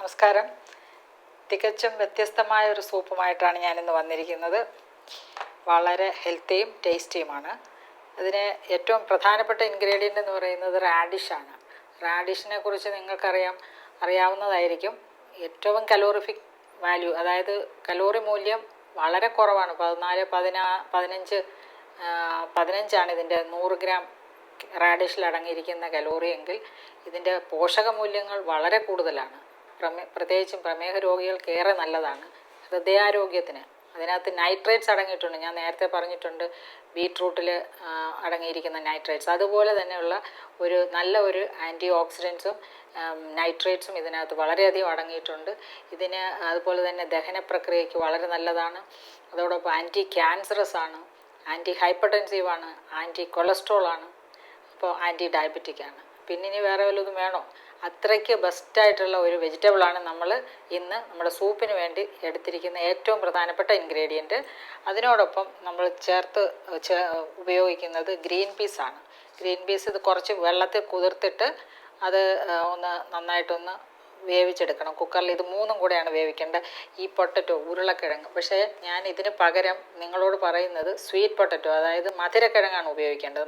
നമസ്കാരം. തികച്ചും വ്യത്യസ്തമായ ഒരു സൂപ്പുമായിട്ടാണ് ഞാനിന്ന് വന്നിരിക്കുന്നത്. വളരെ ഹെൽത്തിയും ടേസ്റ്റിയുമാണ്. അതിന് ഏറ്റവും പ്രധാനപ്പെട്ട ഇൻഗ്രീഡിയൻ്റ് എന്ന് പറയുന്നത് റാഡിഷാണ്. റാഡിഷിനെ കുറിച്ച് അറിയാവുന്നതായിരിക്കും. ഏറ്റവും കലോറിഫിക് വാല്യൂ, അതായത് കലോറി മൂല്യം വളരെ കുറവാണ്. 15 ഇതിൻ്റെ 100 ഗ്രാം റാഡിഷിൽ അടങ്ങിയിരിക്കുന്ന കലോറി എങ്കിൽ ഇതിൻ്റെ പോഷകമൂല്യങ്ങൾ വളരെ കൂടുതലാണ്. പ്രത്യേകിച്ചും പ്രമേഹ രോഗികൾക്ക് ഏറെ നല്ലതാണ്. ഹൃദയാരോഗ്യത്തിന് അതിനകത്ത് നൈട്രേറ്റ്സ് അടങ്ങിയിട്ടുണ്ട്. ഞാൻ നേരത്തെ പറഞ്ഞിട്ടുണ്ട് ബീട്രൂട്ടിൽ അടങ്ങിയിരിക്കുന്ന നൈട്രേറ്റ്സ്. അതുപോലെ തന്നെയുള്ള നല്ല ഒരു ആൻറ്റി ഓക്സിഡൻസും നൈട്രേറ്റ്സും ഇതിനകത്ത് വളരെയധികം അടങ്ങിയിട്ടുണ്ട്. ഇതിന് അതുപോലെ തന്നെ ദഹന പ്രക്രിയയ്ക്ക് വളരെ നല്ലതാണ്. അതോടൊപ്പം ആൻറ്റി ക്യാൻസറസ് ആണ്, ആൻറ്റി ഹൈപ്പർടെൻസീവാണ്, ആൻറ്റി കൊളസ്ട്രോളാണ്, ഇപ്പോൾ ആൻറ്റി ഡയബറ്റിക്കാണ്. പിന്നെ ഇനി വേറെ വല്ലതും വേണോ? അത്രയ്ക്ക് ബെസ്റ്റായിട്ടുള്ള ഒരു വെജിറ്റബിളാണ് നമ്മൾ ഇന്ന് നമ്മുടെ സൂപ്പിന് വേണ്ടി എടുത്തിരിക്കുന്ന ഏറ്റവും പ്രധാനപ്പെട്ട ഇൻഗ്രീഡിയൻറ്റ്. അതിനോടൊപ്പം നമ്മൾ ഉപയോഗിക്കുന്നത് ഗ്രീൻ പീസാണ്. ഗ്രീൻ പീസ് ഇത് കുറച്ച് വെള്ളത്തിൽ കുതിർത്തിട്ട് അത് നന്നായിട്ടൊന്ന് വേവിച്ചെടുക്കണം. കുക്കറിൽ ഇത് 3 കൂടെയാണ് വേവിക്കേണ്ടത്. ഈ പൊട്ടറ്റോ, ഉരുളക്കിഴങ്ങ്. പക്ഷേ ഞാൻ ഇതിന് പകരം നിങ്ങളോട് പറയുന്നത് സ്വീറ്റ് പൊട്ടറ്റോ, അതായത് മധുരക്കിഴങ്ങാണ് ഉപയോഗിക്കേണ്ടത്.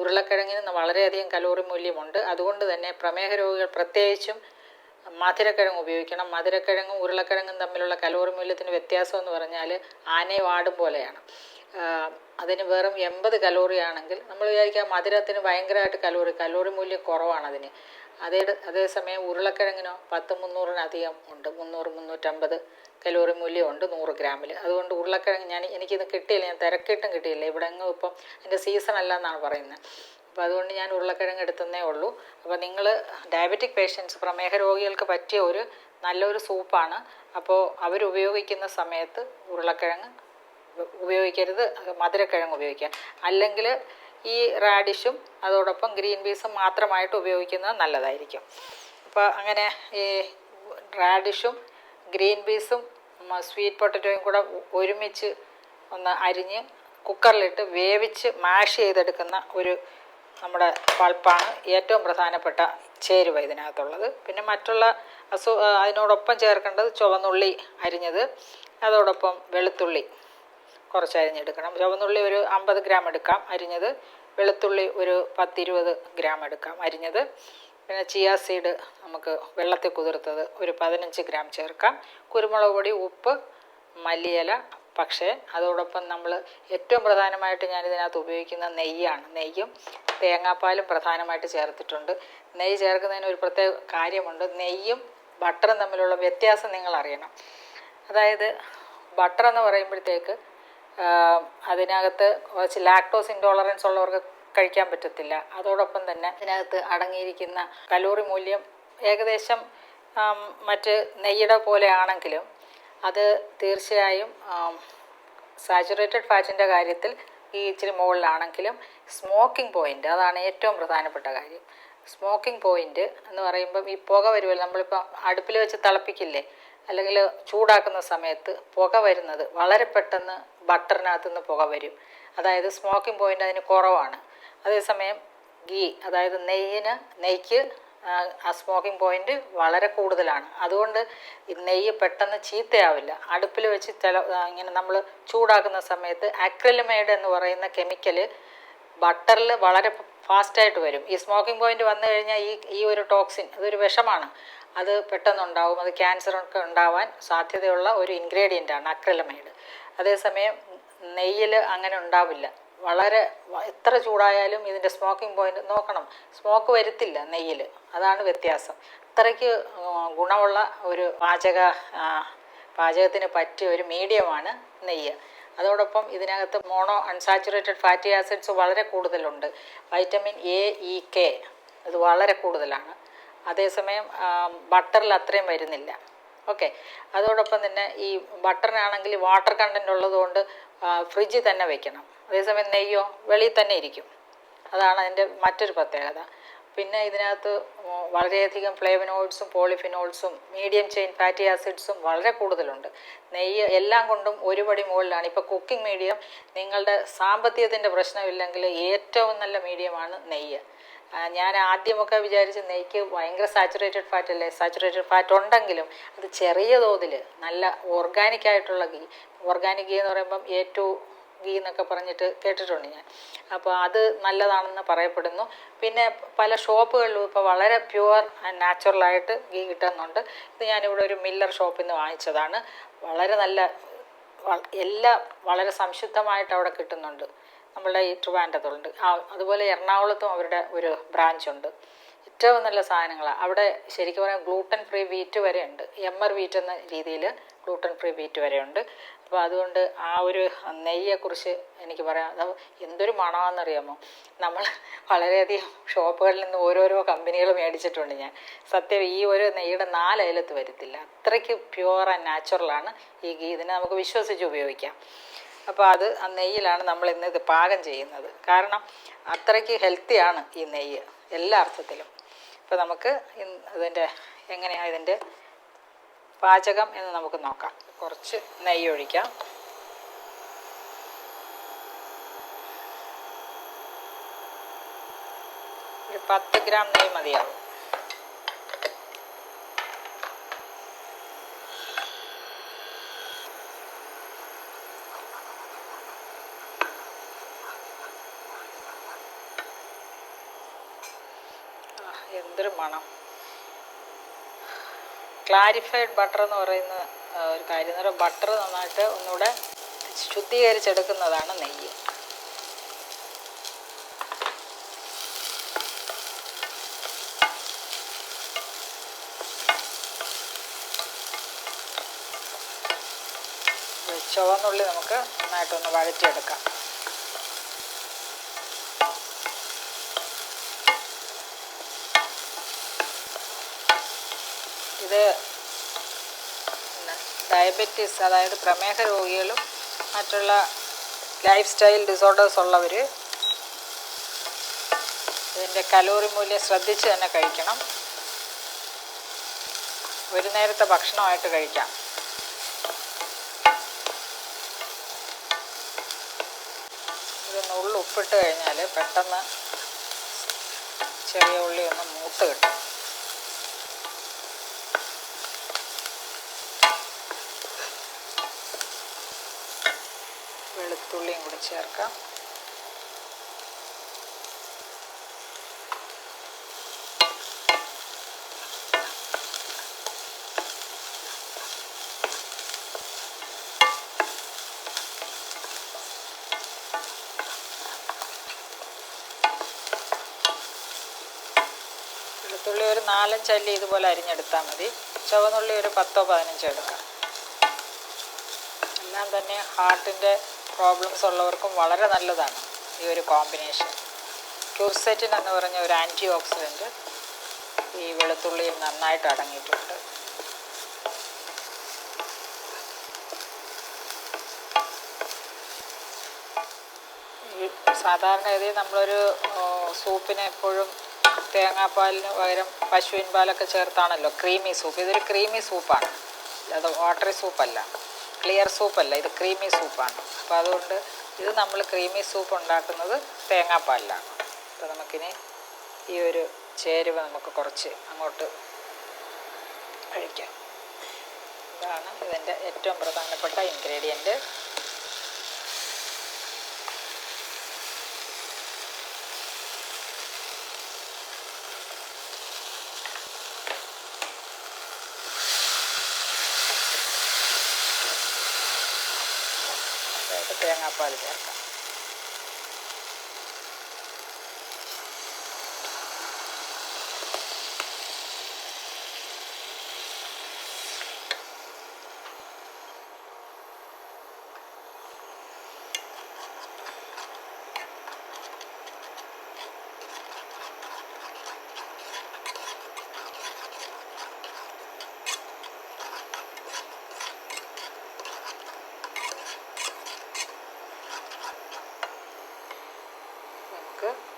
ഉരുളക്കിഴങ്ങിന് വളരെയധികം കലോറി മൂല്യമുണ്ട്. അതുകൊണ്ട് തന്നെ പ്രമേഹ രോഗികൾ പ്രത്യേകിച്ചും മധുരക്കിഴങ്ങ് ഉപയോഗിക്കണം. മധുരക്കിഴങ്ങും ഉരുളക്കിഴങ്ങും തമ്മിലുള്ള കലോറി മൂല്യത്തിന് വ്യത്യാസം എന്ന് പറഞ്ഞാൽ ആനയും ആടും പോലെയാണ്. അതിന് വെറും 80 കലോറി ആണെങ്കിൽ നമ്മൾ വിചാരിക്കുക മധുരത്തിന് ഭയങ്കരമായിട്ട് കലോറി മൂല്യം കുറവാണ് അതിന്. അതേസമയം ഉരുളക്കിഴങ്ങിനോ 300-300 ഉണ്ട്. 300-350 കലോറി മൂല്യമുണ്ട് 100 ഗ്രാമിൽ. അതുകൊണ്ട് ഉരുളക്കിഴങ്ങ് എനിക്കിത് കിട്ടിയില്ല, ഞാൻ തിരക്കിയിട്ടും കിട്ടിയില്ല. ഇവിടെ എങ്ങും ഇപ്പം എൻ്റെ സീസൺ അല്ല എന്നാണ് പറയുന്നത്. അപ്പോൾ അതുകൊണ്ട് ഞാൻ ഉരുളക്കിഴങ്ങ് എടുത്തതേ ഉള്ളൂ. അപ്പോൾ നിങ്ങൾ ഡയബറ്റിക് പേഷ്യൻസ്, പ്രമേഹ രോഗികൾക്ക് പറ്റിയ നല്ലൊരു സൂപ്പാണ്. അപ്പോൾ അവരുപയോഗിക്കുന്ന സമയത്ത് ഉരുളക്കിഴങ്ങ് ഉപയോഗിക്കരുത്, മധുരക്കിഴങ്ങ് ഉപയോഗിക്കുക. അല്ലെങ്കിൽ ഈ റാഡിഷും അതോടൊപ്പം ഗ്രീൻ പീസും മാത്രമായിട്ട് ഉപയോഗിക്കുന്നത് നല്ലതായിരിക്കും. അപ്പോൾ അങ്ങനെ ഈ റാഡിഷും ഗ്രീൻ പീസും സ്വീറ്റ് പൊട്ടറ്റോയും കൂടെ ഒരുമിച്ച് ഒന്ന് അരിഞ്ഞ് കുക്കറിലിട്ട് വേവിച്ച് മാഷ് ചെയ്തെടുക്കുന്ന നമ്മുടെ പൾപ്പാണ് ഏറ്റവും പ്രധാനപ്പെട്ട ചേരുവ ഇതിനകത്തുള്ളത്. പിന്നെ മറ്റുള്ള അതിനോടൊപ്പം ചേർക്കേണ്ടത് ചുവന്നുള്ളി അരിഞ്ഞത്, അതോടൊപ്പം വെളുത്തുള്ളി കുറച്ച് അരിഞ്ഞെടുക്കണം. ചുവന്നുള്ളി ഒരു 50 ഗ്രാം എടുക്കാം അരിഞ്ഞത്, വെളുത്തുള്ളി ഒരു 10-20 ഗ്രാം എടുക്കാം അരിഞ്ഞത്. പിന്നെ ചിയാ സീഡ് നമുക്ക് വെള്ളത്തിൽ കുതിർത്തത് ഒരു 15 ഗ്രാം ചേർക്കാം. കുരുമുളക് പൊടി, ഉപ്പ്, മല്ലിയില. പക്ഷേ അതോടൊപ്പം നമ്മൾ ഏറ്റവും പ്രധാനമായിട്ട് ഞാനിതിനകത്ത് ഉപയോഗിക്കുന്ന നെയ്യാണ്. നെയ്യും തേങ്ങാപ്പാലും പ്രധാനമായിട്ട് ചേർത്തിട്ടുണ്ട്. നെയ്യ് ചേർക്കുന്നതിന് ഒരു പ്രത്യേക കാര്യമുണ്ട്. നെയ്യും ബട്ടറും തമ്മിലുള്ള വ്യത്യാസം നിങ്ങൾ അറിയണം. അതായത് ബട്ടർ എന്ന് പറയുമ്പോഴത്തേക്ക് അതിനകത്ത് കുറച്ച് ലാക്ടോസ് ഇൻടോളറൻസ് ഉള്ളവർക്ക് കഴിക്കാൻ പറ്റത്തില്ല. അതോടൊപ്പം തന്നെ ഇതിനകത്ത് അടങ്ങിയിരിക്കുന്ന കലോറി മൂല്യം ഏകദേശം മറ്റ് നെയ്യുടെ പോലെ ആണെങ്കിലും അത് തീർച്ചയായും സാച്ചുറേറ്റഡ് ഫാറ്റിൻ്റെ കാര്യത്തിൽ ഇച്ചിരി മുകളിലാണെങ്കിലും സ്മോക്കിംഗ് പോയിൻ്റ്, അതാണ് ഏറ്റവും പ്രധാനപ്പെട്ട കാര്യം. സ്മോക്കിംഗ് പോയിൻ്റ് എന്ന് പറയുമ്പം ഈ പുക വരുമല്ലോ, നമ്മളിപ്പോൾ അടുപ്പിൽ വെച്ച് തിളപ്പിക്കില്ലേ, അല്ലെങ്കിൽ ചൂടാക്കുന്ന സമയത്ത് പുക വരുന്നത് വളരെ പെട്ടെന്ന് ബട്ടറിനകത്ത് നിന്ന് പുക വരും. അതായത് സ്മോക്കിംഗ് പോയിൻ്റ് അതിന് കുറവാണ്. അതേസമയം അതായത് നെയ്ക്ക് ആ സ്മോക്കിംഗ് പോയിൻ്റ് വളരെ കൂടുതലാണ്. അതുകൊണ്ട് നെയ്യ് പെട്ടെന്ന് ചീത്തയാവില്ല. അടുപ്പിൽ വെച്ച് ഇങ്ങനെ നമ്മൾ ചൂടാക്കുന്ന സമയത്ത് അക്രിലമൈഡ് എന്ന് പറയുന്ന കെമിക്കൽ ബട്ടറിൽ വളരെ ഫാസ്റ്റായിട്ട് വരും. ഈ സ്മോക്കിംഗ് പോയിൻ്റ് വന്നു കഴിഞ്ഞാൽ ഈ ഒരു ടോക്സിൻ, അതൊരു വിഷമാണ്, അത് പെട്ടെന്നുണ്ടാവും. അത് ക്യാൻസറൊക്കെ ഉണ്ടാവാൻ സാധ്യതയുള്ള ഒരു ഇൻഗ്രീഡിയൻ്റാണ് അക്രിലമൈഡ്. അതേസമയം നെയ്യിൽ അങ്ങനെ ഉണ്ടാവില്ല. എത്ര ചൂടായാലും ഇതിൻ്റെ സ്മോക്കിംഗ് പോയിൻ്റ് നോക്കണം, സ്മോക്ക് വരുത്തില്ല നെയ്യിൽ. അതാണ് വ്യത്യാസം. അത്രയ്ക്ക് ഗുണമുള്ള ഒരു പാചകത്തിന് പറ്റിയ ഒരു മീഡിയമാണ് നെയ്യ്. അതോടൊപ്പം ഇതിനകത്ത് മോണോ അൺസാച്ചുറേറ്റഡ് ഫാറ്റി ആസിഡ്സ് വളരെ കൂടുതലുണ്ട്. വൈറ്റമിൻ എ, ഇ, കെ ഇത് വളരെ കൂടുതലാണ്. അതേസമയം ബട്ടറിൽ അത്രയും വരുന്നില്ല. ഓക്കെ. അതോടൊപ്പം തന്നെ ഈ ബട്ടറിനാണെങ്കിൽ വാട്ടർ കണ്ടൻറ്റ് ഉള്ളതുകൊണ്ട് ഫ്രിഡ്ജിൽ തന്നെ വെക്കണം. അതേസമയം നെയ്യോ വെളിയിൽ തന്നെ ഇരിക്കും. അതാണ് അതിൻ്റെ മറ്റൊരു പ്രത്യേകത. പിന്നെ ഇതിനകത്ത് വളരെയധികം ഫ്ലേവനോയിഡ്സും പോളിഫിനോൾസും മീഡിയം ചെയിൻ ഫാറ്റി ആസിഡ്സും വളരെ കൂടുതലുണ്ട്. നെയ്യ് എല്ലാം കൊണ്ടും ഒരു പടി മുകളിലാണ്. ഇപ്പോൾ കുക്കിംഗ് മീഡിയം, നിങ്ങളുടെ സാമ്പത്തികത്തിൻ്റെ പ്രശ്നമില്ലെങ്കിൽ ഏറ്റവും നല്ല മീഡിയമാണ് നെയ്യ്. ഞാൻ ആദ്യമൊക്കെ വിചാരിച്ച് നെയ്ക്ക് ഭയങ്കര സാച്ചുറേറ്റഡ് ഫാറ്റ് അല്ലേ, സാച്ചുറേറ്റഡ് ഫാറ്റ് ഉണ്ടെങ്കിലും അത് ചെറിയ തോതിൽ നല്ല ഓർഗാനിക്കായിട്ടുള്ള ഗീ, ഓർഗാനിക് ഗീ എന്ന് പറയുമ്പം A2 ഗീ എന്നൊക്കെ പറഞ്ഞിട്ട് കേട്ടിട്ടുണ്ട് ഞാൻ. അപ്പോൾ അത് നല്ലതാണെന്ന് പറയപ്പെടുന്നു. പിന്നെ പല ഷോപ്പുകളിലും ഇപ്പോൾ വളരെ പ്യുവർ ആൻഡ് നാച്ചുറലായിട്ട് ഗീ കിട്ടുന്നുണ്ട്. ഇത് ഞാനിവിടെ ഒരു മില്ലർ ഷോപ്പിൽ നിന്ന് വാങ്ങിച്ചതാണ്. വളരെ നല്ല, എല്ലാം വളരെ സംശുദ്ധമായിട്ട് അവിടെ കിട്ടുന്നുണ്ട്. നമ്മളുടെ ഈ ട്രിവാൻഡ്രത്തുണ്ട്. അതുപോലെ എറണാകുളത്തും അവരുടെ ഒരു ബ്രാഞ്ചുണ്ട്. ഏറ്റവും നല്ല സാധനങ്ങളാണ് അവിടെ. ശരിക്കും പറയാൻ ഗ്ലൂട്ടൻ ഫ്രീ വീറ്റ് വരെ ഉണ്ട്. MR വീറ്റ് എന്ന രീതിയിൽ ഗ്ലൂട്ടൻ ഫ്രീ വീറ്റ് വരെ ഉണ്ട്. അപ്പോൾ അതുകൊണ്ട് ആ ഒരു നെയ്യെക്കുറിച്ച് എനിക്ക് പറയാം. അത് എന്തൊരു മണമാണെന്നറിയാമോ. നമ്മൾ വളരെയധികം ഷോപ്പുകളിൽ നിന്ന് ഓരോരോ കമ്പനികൾ മേടിച്ചിട്ടുണ്ട് ഞാൻ. സത്യം ഈ ഒരു നെയ്യുടെ 4 അയലത്ത് വരത്തില്ല. അത്രയ്ക്ക് പ്യുവർ ആൻഡ് നാച്ചുറലാണ് ഈ ഗീ. ഇതിനെ നമുക്ക് വിശ്വസിച്ച് ഉപയോഗിക്കാം. അപ്പോൾ അത് ആ നെയ്യിലാണ് നമ്മൾ ഇന്ന് ഇത് പാകം ചെയ്യുന്നത്. കാരണം അത്രയ്ക്ക് ഹെൽത്തിയാണ് ഈ നെയ്യ് എല്ലാ അർത്ഥത്തിലും. അപ്പോൾ നമുക്ക് ഇതിൻ്റെ എങ്ങനെയാണ് ഇതിൻ്റെ പാചകം എന്ന് നമുക്ക് നോക്കാം. കുറച്ച് നെയ്യ് ഒഴിക്കാം. ഒരു 10 ഗ്രാം നെയ്യ് മതിയാവും. എന്തൊരു മണം. ക്ലാരിഫൈഡ് ബട്ടർ എന്ന് പറയുന്ന ഒരു കാര്യം എന്ന് പറയുമ്പോൾ ബട്ടർ നന്നായിട്ട് ഒന്നുകൂടെ ശുദ്ധീകരിച്ചെടുക്കുന്നതാണ് നെയ്യ്. ചുവന്നുള്ളി നമുക്ക് നന്നായിട്ടൊന്ന് വഴറ്റിയെടുക്കാം. ഇത് ഡയബറ്റീസ്, അതായത് പ്രമേഹ രോഗികളും മറ്റുള്ള ലൈഫ് സ്റ്റൈൽ ഡിസോർഡേഴ്സ് ഉള്ളവർ ഇതിൻ്റെ കലോറി മൂല്യം ശ്രദ്ധിച്ച് തന്നെ കഴിക്കണം. ഒരു നേരത്തെ ഭക്ഷണമായിട്ട് കഴിക്കാം. ഒരു നുള്ളു ഉപ്പിട്ട് കഴിഞ്ഞാൽ പെട്ടെന്ന് ചെറിയ ഉള്ളി ഒന്ന് മൂത്ത് കിട്ടും. വെളുത്തുള്ളിയും കൂടി ചേർക്കാം. വെളുത്തുള്ളി ഒരു 4-5 അല്ലി ഇതുപോലെ അരിഞ്ഞെടുത്താൽ മതി. ചുവന്നുള്ളി ഒരു 10-15 എടുക്കാം. എല്ലാം തന്നെ ഹാർട്ടിൻ്റെ പ്രോബ്ലംസ് ഉള്ളവർക്കും വളരെ നല്ലതാണ് ഈ ഒരു കോമ്പിനേഷൻ. ക്യൂർസെറ്റിൻ എന്ന് പറഞ്ഞ ഒരു ആൻറ്റി ഓക്സിഡൻറ്റ് ഈ വെളുത്തുള്ളിയിൽ നന്നായിട്ട് അടങ്ങിയിട്ടുണ്ട്. സാധാരണഗതിയിൽ നമ്മളൊരു സൂപ്പിന് എപ്പോഴും തേങ്ങാപ്പാലിന് പകരം പശുവിൻ പാലൊക്കെ ചേർത്താണല്ലോ ക്രീമി സൂപ്പ്. ഇതൊരു ക്രീമി സൂപ്പാണ്, അത് വാട്ടറി സൂപ്പല്ല, ക്ലിയർ സൂപ്പല്ല, ഇത് ക്രീമി സൂപ്പാണ്. അപ്പോൾ അതുകൊണ്ട് ഇത് നമ്മൾ ക്രീമി സൂപ്പ് ഉണ്ടാക്കുന്നത് തേങ്ങാപ്പാലിലാണ്. അപ്പോൾ നമുക്കിനി ഈ ഒരു ചേരുവ നമുക്ക് കുറച്ച് അങ്ങോട്ട് കഴിക്കാം. ഇതാണ് ഇതിൻ്റെ ഏറ്റവും പ്രധാനപ്പെട്ട ഇൻഗ്രീഡിയൻറ്റ്. തേങ്ങാപ്പാൽ ചേർക്കാം.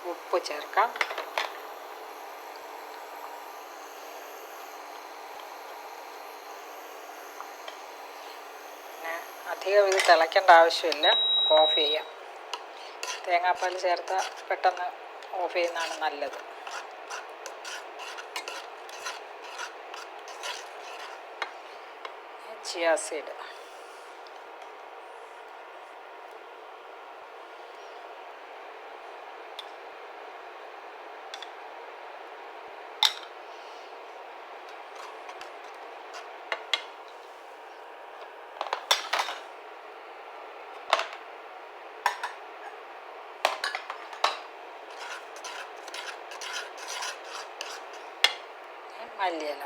ഉപ്പ് ചേർക്കാം. പിന്നെ അധികം ഇത് തിളയ്ക്കേണ്ട ആവശ്യമില്ല, ഓഫ് ചെയ്യാം. തേങ്ങാപ്പാൽ ചേർത്താൽ പെട്ടെന്ന് ഓഫ് ചെയ്യുന്നതാണ് നല്ലത്. Chia seed. മല്ലിയില.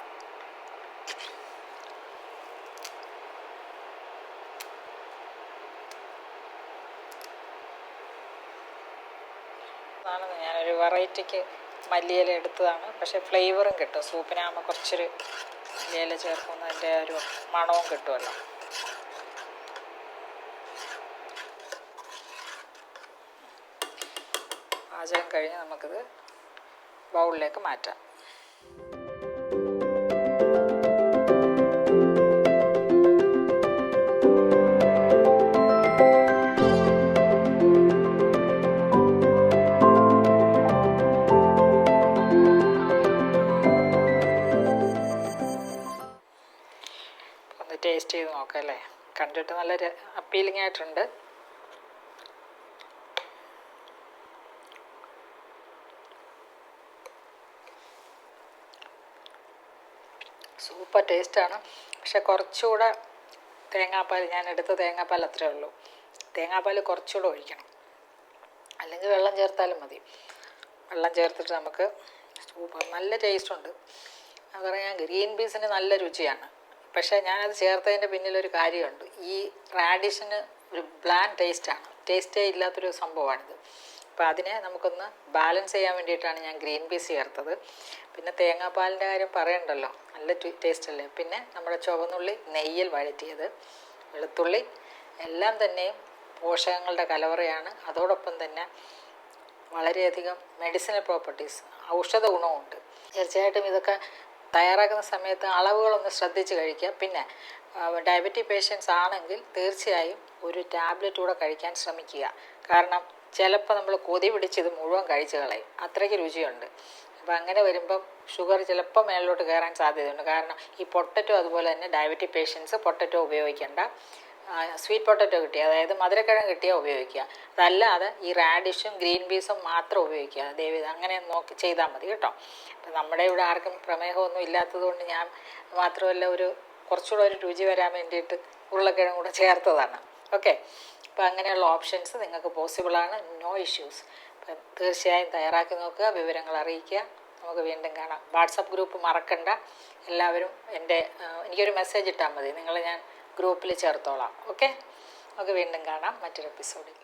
ഞാനൊരു വെറൈറ്റിക്ക് മല്ലിയില എടുത്തതാണ്. പക്ഷേ ഫ്ലേവറും കിട്ടും. സൂപ്പിനാകുമ്പോൾ കുറച്ചൊരു മല്ലിയില ചേർക്കുന്നതിൻ്റെ ഒരു മണവും കിട്ടുമല്ലോ. പാചകം കഴിഞ്ഞ് നമുക്കിത് ബൗളിലേക്ക് മാറ്റാം. ടേസ്റ്റ് ചെയ്ത് നോക്കാം അല്ലേ. കണ്ടിട്ട് നല്ല അപ്പീലിംഗ് ആയിട്ടുണ്ട്. സൂപ്പർ ടേസ്റ്റാണ്. പക്ഷെ കുറച്ചുകൂടെ തേങ്ങാപ്പാൽ, ഞാൻ എടുത്ത തേങ്ങാപ്പാൽ അത്രേ ഉള്ളൂ. തേങ്ങാപ്പാൽ കുറച്ചുകൂടെ ഒഴിക്കണം, അല്ലെങ്കിൽ വെള്ളം ചേർത്താലും മതി. വെള്ളം ചേർത്തിട്ട് നമുക്ക് സൂപ്പർ നല്ല ടേസ്റ്റുണ്ട്. അത് പറയാൻ ഗ്രീൻ പീസിന് നല്ല രുചിയാണ്. പക്ഷേ ഞാനത് ചേർത്തതിൻ്റെ പിന്നിലൊരു കാര്യമുണ്ട്. ഈ റാഡിഷിന് ഒരു ബ്ലാൻഡ് ടേസ്റ്റാണ്, ടേസ്റ്റേ ഇല്ലാത്തൊരു സംഭവമാണിത്. അപ്പോൾ അതിനെ നമുക്കൊന്ന് ബാലൻസ് ചെയ്യാൻ വേണ്ടിയിട്ടാണ് ഞാൻ ഗ്രീൻ പീസ് ചേർത്തത്. പിന്നെ തേങ്ങാപ്പാലിൻ്റെ കാര്യം പറയണ്ടല്ലോ, നല്ല ടേസ്റ്റ് അല്ലേ. പിന്നെ നമ്മുടെ ചുവന്നുള്ളി നെയ്യിൽ വഴറ്റിയത്, വെളുത്തുള്ളി എല്ലാം തന്നെയും പോഷകങ്ങളുടെ കലവറയാണ്. അതോടൊപ്പം തന്നെ വളരെയധികം മെഡിസിനൽ പ്രോപ്പർട്ടീസ്, ഔഷധ ഗുണമുണ്ട്. തീർച്ചയായിട്ടും ഇതൊക്കെ തയ്യാറാക്കുന്ന സമയത്ത് അളവുകളൊന്ന് ശ്രദ്ധിച്ച് കഴിക്കുക. പിന്നെ ഡയബറ്റിക് പേഷ്യൻസ് ആണെങ്കിൽ തീർച്ചയായും ഒരു ടാബ്ലറ്റ് കൂടെ കഴിക്കാൻ ശ്രമിക്കുക. കാരണം ചിലപ്പോൾ നമ്മൾ കൊതി പിടിച്ച് ഇത് മുഴുവൻ കഴിച്ച് കളയും, അത്രയ്ക്ക് രുചിയുണ്ട്. അപ്പോൾ അങ്ങനെ വരുമ്പം ഷുഗർ ചിലപ്പോൾ മേളിലോട്ട് കയറാൻ സാധ്യതയുണ്ട്. കാരണം ഈ പൊട്ടറ്റോ അതുപോലെ തന്നെ ഡയബറ്റിക് പേഷ്യൻസ് പൊട്ടറ്റോ ഉപയോഗിക്കേണ്ട. സ്വീറ്റ് പൊട്ടറ്റോ കിട്ടിയ, അതായത് മധുരക്കിഴങ്ങ് കിട്ടിയാൽ ഉപയോഗിക്കുക. അതല്ലാതെ ഈ റാഡിഷും ഗ്രീൻ പീസും മാത്രം ഉപയോഗിക്കുക. ദയവേത് അങ്ങനെ നോക്കി ചെയ്താൽ മതി കേട്ടോ. അപ്പം നമ്മുടെ ഇവിടെ ആർക്കും പ്രമേഹമൊന്നും ഇല്ലാത്തത് കൊണ്ട് ഞാൻ മാത്രമല്ല കുറച്ചുകൂടെ ഒരു രുചി വരാൻ വേണ്ടിയിട്ട് ഉരുളക്കിഴങ്ങ് കൂടെ ചേർത്തതാണ്. ഓക്കെ, അപ്പോൾ അങ്ങനെയുള്ള ഓപ്ഷൻസ് നിങ്ങൾക്ക് പോസിബിളാണ്. No issues. അപ്പം തീർച്ചയായും തയ്യാറാക്കി നോക്കുക, വിവരങ്ങൾ അറിയിക്കുക. നമുക്ക് വീണ്ടും കാണാം. വാട്സപ്പ് ഗ്രൂപ്പ് മറക്കണ്ട. എല്ലാവരും എനിക്കൊരു മെസ്സേജ് ഇട്ടാൽ മതി, ഞാൻ ഗ്രൂപ്പിൽ ചേർത്തോളാം. ഓക്കെ, നമുക്ക് വീണ്ടും കാണാം മറ്റൊരു എപ്പിസോഡിൽ.